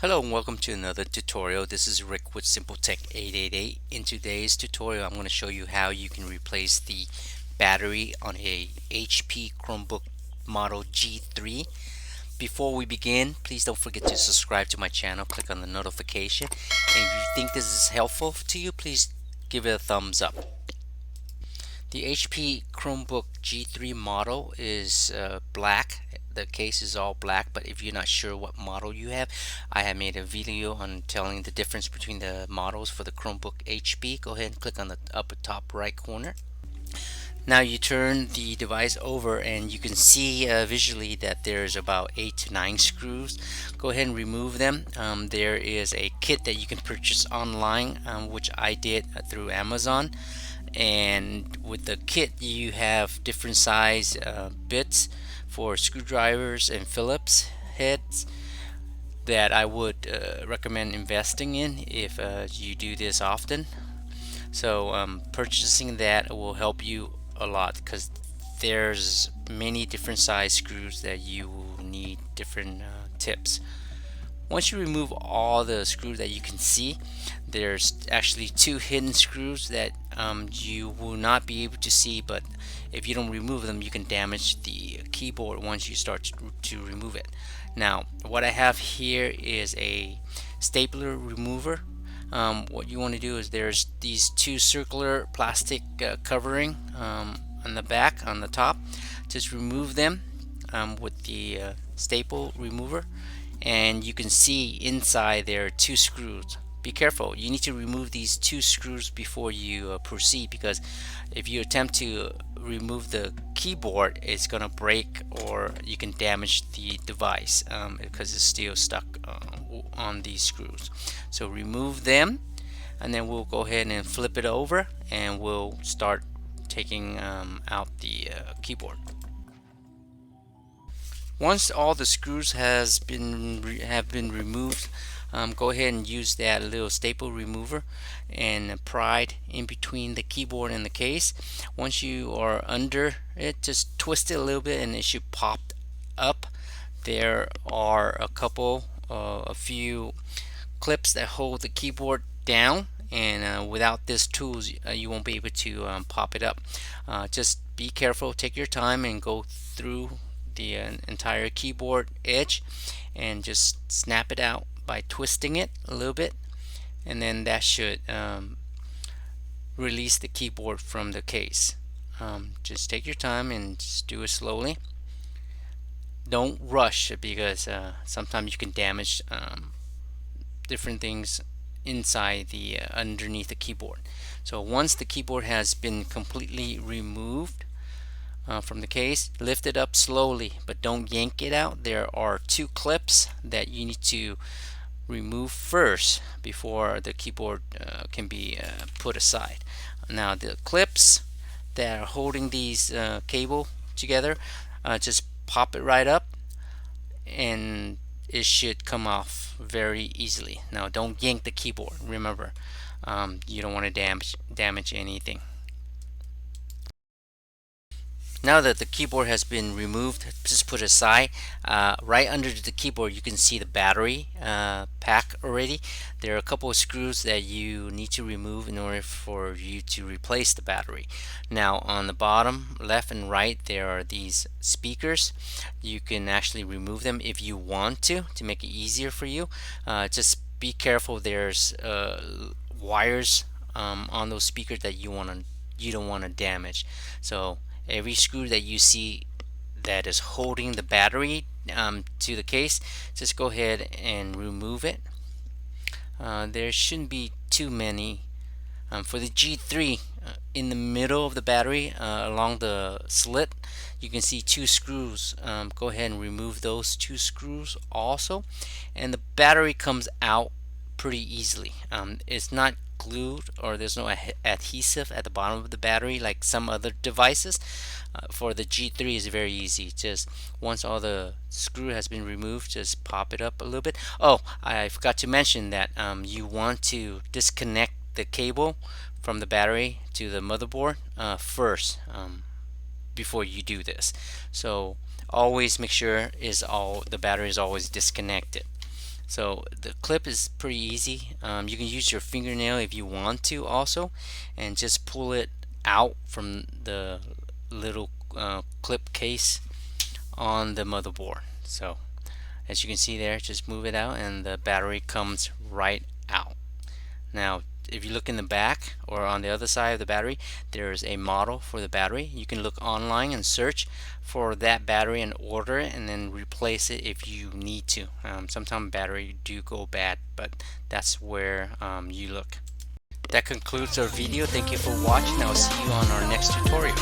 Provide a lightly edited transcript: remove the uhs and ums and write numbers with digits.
Hello and welcome to another tutorial. This is Rick with Simple Tech 888. In today's tutorial, I'm going to show you how you can replace the battery on a HP Chromebook Model G3. Before we begin, please don't forget to subscribe to my channel. Click on the notification. And if you think this is helpful to you, please give it a thumbs up. The HP Chromebook G3 model is black. The case is all black, but if you're not sure what model you have, I have made a video on telling the difference between the models for the Chromebook HP. Go ahead and click on the upper top right corner. Now you turn the device over and you can see visually that there's about 8 to 9 screws. Go ahead and remove them. There is a kit that you can purchase online, which I did through Amazon. And with the kit you have different size bits for screwdrivers and Phillips heads that I would recommend investing in if you do this often. So purchasing that will help you a lot because there's many different size screws that you will need different tips. Once you remove all the screws that you can see, there's actually 2 hidden screws that you will not be able to see, but if you don't remove them you can damage the keyboard once you start to remove it. Now what I have here is a stapler remover. What you want to do is there's these 2 circular plastic covering on the back, on the top. Just remove them with the staple remover, and you can see inside there are 2 screws. Be careful, you need to remove these 2 screws before you proceed, because if you attempt to remove the keyboard, it's gonna break or you can damage the device because it's still stuck on these screws. So remove them, and then we'll go ahead and flip it over and we'll start taking out the keyboard. Once all the screws have been removed, go ahead and use that little staple remover and pry it in between the keyboard and the case. Once you are under it, just twist it a little bit and it should pop up. There are a few clips that hold the keyboard down, and without this tools you won't be able to pop it up. Just be careful, take your time and go through the entire keyboard edge and just snap it out by twisting it a little bit, and then that should release the keyboard from the case. Just take your time and just do it slowly. Don't rush, because sometimes you can damage different things inside the underneath the keyboard. So once the keyboard has been completely removed from the case, lift it up slowly, but don't yank it out. There are 2 clips that you need to remove first before the keyboard can be put aside. Now the clips that are holding these cable together, just pop it right up and it should come off very easily. Now don't yank the keyboard, remember, you don't want to damage anything. Now that the keyboard has been removed, just put it aside. Right under the keyboard you can see the battery pack already. There are a couple of screws that you need to remove in order for you to replace the battery. Now on the bottom left and right there are these speakers. You can actually remove them if you want to make it easier for you. Just be careful, there's wires on those speakers that you don't want to damage. So every screw that you see that is holding the battery to the case, just go ahead and remove it. There shouldn't be too many. For the G3, in the middle of the battery along the slit you can see 2 screws. Go ahead and remove those 2 screws also, and the battery comes out pretty easily. It's not glued, or there's no adhesive at the bottom of the battery like some other devices. For the G3 is very easy. Just once all the screw has been removed, just pop it up a little bit. Oh, I forgot to mention that you want to disconnect the cable from the battery to the motherboard first before you do this. So always make sure the battery is always disconnected. So the clip is pretty easy. You can use your fingernail if you want to also, and just pull it out from the little clip case on the motherboard. So as you can see there, just move it out and the battery comes right out. Now if you look in the back or on the other side of the battery, there's a model for the battery. You can look online and search for that battery and order it, and then replace it if you need to. Sometimes battery do go bad, but that's where you look. That concludes our video. Thank you for watching. I'll see you on our next tutorial.